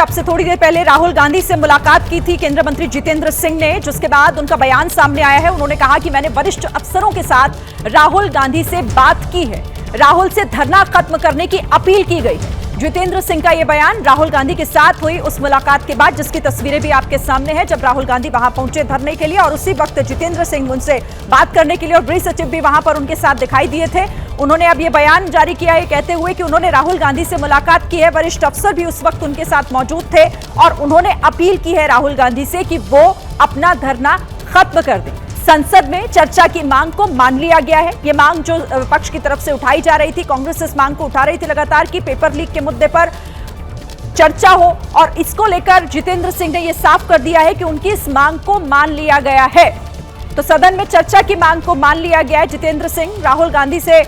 अब से थोड़ी देर पहले राहुल गांधी से मुलाकात की थी केंद्रीय मंत्री जितेंद्र सिंह ने, जिसके बाद उनका बयान सामने आया है। उन्होंने कहा कि मैंने वरिष्ठ अफसरों के साथ राहुल गांधी से बात की है, राहुल से धरना खत्म करने की अपील की गई है। जितेंद्र सिंह का यह बयान राहुल गांधी के साथ हुई उस मुलाकात के बाद, जिसकी तस्वीरें भी आपके सामने हैं, जब राहुल गांधी वहां पहुंचे धरने के लिए और उसी वक्त जितेंद्र सिंह उनसे बात करने के लिए और गृह सचिव भी वहां पर उनके साथ दिखाई दिए थे। उन्होंने अब यह बयान जारी किया है कहते हुए कि उन्होंने राहुल गांधी से मुलाकात की है, वरिष्ठ अफसर भी उस वक्त उनके साथ मौजूद थे और उन्होंने अपील की है राहुल गांधी से कि वो अपना धरना खत्म कर दें। संसद में चर्चा की मांग को मान लिया गया है। ये मांग जो विपक्ष की तरफ से उठाई जा रही थी, कांग्रेस इस मांग को उठा रही थी लगातार कि पेपर लीक के मुद्दे पर चर्चा हो, और इसको लेकर जितेंद्र सिंह ने यह साफ कर दिया है कि उनकी इस मांग को मान लिया गया है। तो सदन में चर्चा की मांग को मान लिया गया है। जितेंद्र सिंह राहुल गांधी से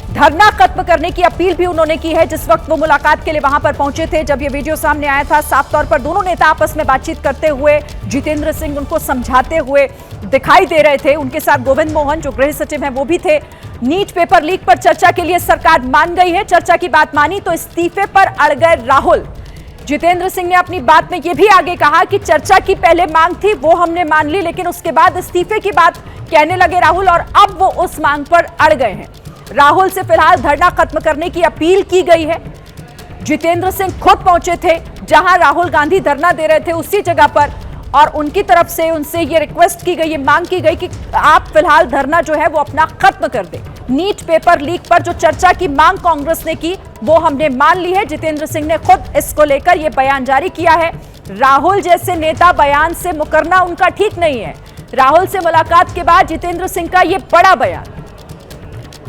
धरना खत्म करने की अपील भी उन्होंने की है जिस वक्त वो मुलाकात के लिए वहां पर पहुंचे थे। जब ये वीडियो सामने आया था, साफ तौर पर दोनों नेता आपस में बातचीत करते हुए, जितेंद्र सिंह उनको समझाते हुए दिखाई दे रहे थे। उनके साथ गोविंद मोहन जो गृह सचिव हैं वो भी थे। नीट पेपर लीक पर चर्चा के लिए सरकार मान गई है, चर्चा की बात मानी तो इस्तीफे पर अड़ गए राहुल। जितेंद्र सिंह ने अपनी बात में यह भी आगे कहा कि चर्चा की पहले मांग थी वो हमने मान ली, लेकिन उसके बाद इस्तीफे की बात कहने लगे राहुल और अब वो उस मांग पर अड़ गए हैं। राहुल से फिलहाल धरना खत्म करने की अपील की गई है। जितेंद्र सिंह खुद पहुंचे थे जहां राहुल गांधी धरना दे रहे थे उसी जगह पर, और उनकी तरफ से उनसे ये रिक्वेस्ट की गई, ये मांग की गई कि आप फिलहाल धरना जो है वो अपना खत्म कर दें। नीट पेपर लीक पर जो चर्चा की मांग कांग्रेस ने की वो हमने मान ली है। जितेंद्र सिंह ने खुद इसको लेकर यह बयान जारी किया है। राहुल जैसे नेता बयान से मुकरना उनका ठीक नहीं है। राहुल से मुलाकात के बाद जितेंद्र सिंह का यह बड़ा बयान।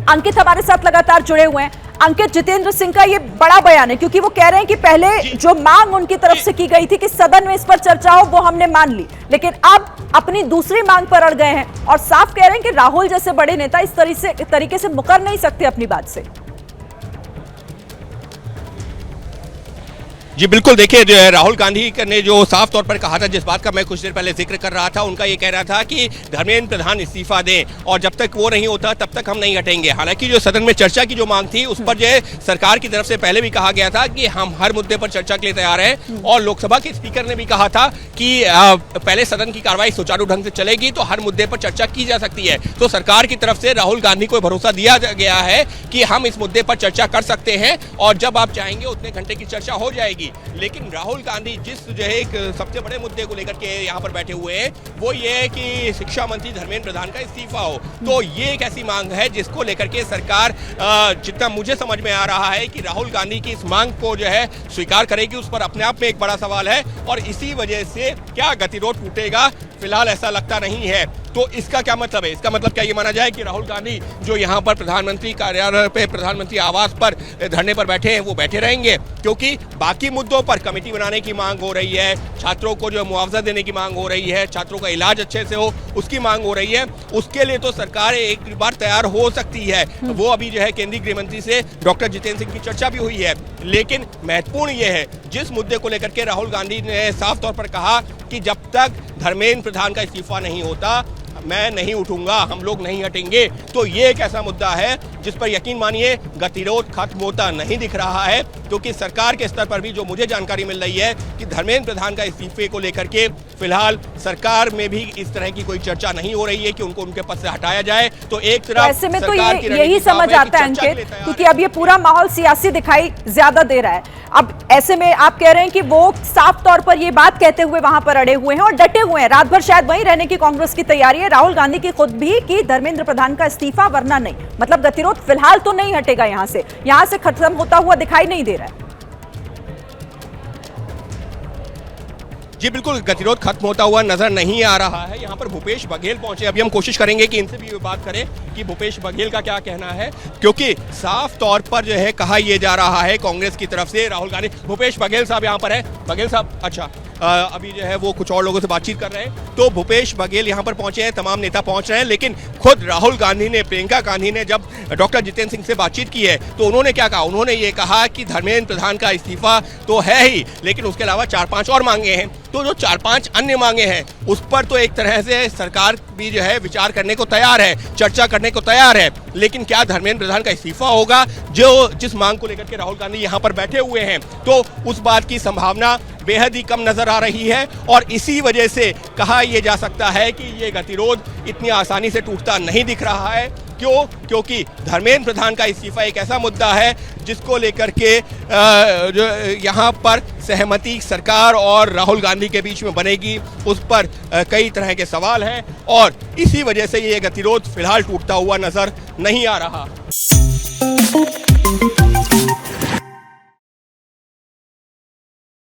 अंकित हमारे साथ लगातार जुड़े हुए हैं। अंकित, जितेंद्र सिंह का ये बड़ा बयान है क्योंकि वो कह रहे हैं कि पहले जो मांग उनकी तरफ से की गई थी कि सदन में इस पर चर्चा हो वो हमने मान ली, लेकिन अब अपनी दूसरी मांग पर अड़ गए हैं और साफ कह रहे हैं कि राहुल जैसे बड़े नेता इस तरीके से मुकर नहीं सकते अपनी बात से। जी बिल्कुल, देखिए जो है राहुल गांधी ने जो साफ तौर पर कहा था, जिस बात का मैं कुछ देर पहले जिक्र कर रहा था, उनका ये कह रहा था कि धर्मेंद्र प्रधान इस्तीफा दें और जब तक वो नहीं होता तब तक हम नहीं हटेंगे। हालांकि जो सदन में चर्चा की जो मांग थी उस पर जो है सरकार की तरफ से पहले भी कहा गया था कि हम हर मुद्दे पर चर्चा के लिए तैयार हैं, और लोकसभा के स्पीकर ने भी कहा था कि पहले सदन की कार्रवाई सुचारू ढंग से चलेगी तो हर मुद्दे पर चर्चा की जा सकती है। तो सरकार की तरफ से राहुल गांधी को भरोसा दिया गया है कि हम इस मुद्दे पर चर्चा कर सकते हैं और जब आप चाहेंगे उतने घंटे की चर्चा हो जाएगी। लेकिन राहुल गांधी जिस जो है एक सबसे बड़े मुद्दे को लेकर के यहाँ पर बैठे हुए हैं वो ये है कि शिक्षा मंत्री धर्मेंद्र प्रधान का इस्तीफा हो। तो ये एक ऐसी मांग है जिसको लेकर के सरकार, जितना मुझे समझ में आ रहा है कि राहुल गांधी की इस मांग को जो है स्वीकार करेगी, उस पर अपने आप में एक बड़ा सवाल है और इसी वजह से क्या गतिरोध टूटेगा फिलहाल ऐसा लगता नहीं है। तो इसका क्या मतलब है? इसका मतलब क्या ये माना जाए कि राहुल गांधी जो यहाँ पर प्रधानमंत्री कार्यालय पे, प्रधानमंत्री आवास पर धरने पर बैठे हैं वो बैठे रहेंगे, क्योंकि बाकी मुद्दों पर कमेटी बनाने की मांग हो रही है, छात्रों को जो मुआवजा देने की मांग हो रही है, छात्रों का इलाज अच्छे से हो उसकी मांग हो रही है। उसके लिए तो सरकार एक बार तैयार हो सकती है। वो अभी जो है केंद्रीय गृह मंत्री से डॉक्टर जितेंद्र सिंह की चर्चा भी हुई है, लेकिन महत्वपूर्ण ये है जिस मुद्दे को लेकर के राहुल गांधी ने साफ तौर पर कहा कि जब तक धर्मेंद्र प्रधान का इस्तीफा नहीं होता मैं नहीं उठूंगा, हम लोग नहीं हटेंगे। तो ये एक ऐसा मुद्दा है जिस पर यकीन मानिए गतिरोध खत्म होता नहीं दिख रहा है, क्योंकि सरकार के स्तर पर भी जो मुझे जानकारी मिल रही है कि धर्मेंद्र प्रधान का इस्तीफे को लेकर के फिलहाल सरकार में भी इस तरह की कोई चर्चा नहीं हो रही है कि उनको उनके पद से हटाया जाए। तो एक तरफ ऐसे में तो यही समझ आता है अंकित, क्योंकि अब ये पूरा माहौल सियासी दिखाई ज्यादा दे रहा है। अब ऐसे में आप कह रहे हैं कि वो साफ तौर पर ये बात कहते हुए वहां पर अड़े हुए हैं और डटे हुए हैं, रात भर शायद वहीं रहने की कांग्रेस की तैयारी है। राहुल गांधी की खुद भी कि धर्मेंद्र प्रधान का इस्तीफा वरना नहीं, मतलब गतिरोध फिलहाल तो नहीं हटेगा, यहां से खत्म होता हुआ दिखाई नहीं दे रहा है। जी बिल्कुल, गतिरोध खत्म होता हुआ नजर नहीं आ रहा है। यहाँ पर भूपेश बघेल पहुंचे, अभी हम कोशिश करेंगे कि इनसे भी बात करें कि भूपेश बघेल का क्या कहना है, क्योंकि साफ तौर पर जो है कहा यह जा रहा है कांग्रेस की तरफ से राहुल गांधी। भूपेश बघेल साहब यहाँ पर है। बघेल साहब, अच्छा अभी जो है वो कुछ और लोगों से बातचीत कर रहे हैं। तो भूपेश बघेल यहाँ पर पहुंचे हैं, तमाम नेता पहुंच रहे हैं, लेकिन खुद राहुल गांधी ने, प्रियंका गांधी ने जब डॉक्टर जितेंद्र सिंह से बातचीत की है तो उन्होंने क्या कहा? उन्होंने ये कहा कि धर्मेंद्र प्रधान का इस्तीफा तो है ही, लेकिन उसके अलावा 4-5 और मांगे हैं। तो जो 4-5 अन्य मांगे हैं उस पर तो एक तरह से सरकार भी जो है विचार करने को तैयार है, चर्चा करने को तैयार है, लेकिन क्या धर्मेंद्र प्रधान का इस्तीफा होगा जो जिस मांग को लेकर के राहुल गांधी यहाँ पर बैठे हुए हैं, तो उस बात की संभावना बेहद ही कम नजर आ रही है। और इसी वजह से कहा यह जा सकता है कि ये गतिरोध इतनी आसानी से टूटता नहीं दिख रहा है। क्यों? क्योंकि धर्मेंद्र प्रधान का इस्तीफा एक ऐसा मुद्दा है जिसको लेकर के यहाँ पर सहमति सरकार और राहुल गांधी के बीच में बनेगी, उस पर कई तरह के सवाल हैं और इसी वजह से ये गतिरोध फिलहाल टूटता हुआ नजर नहीं आ रहा।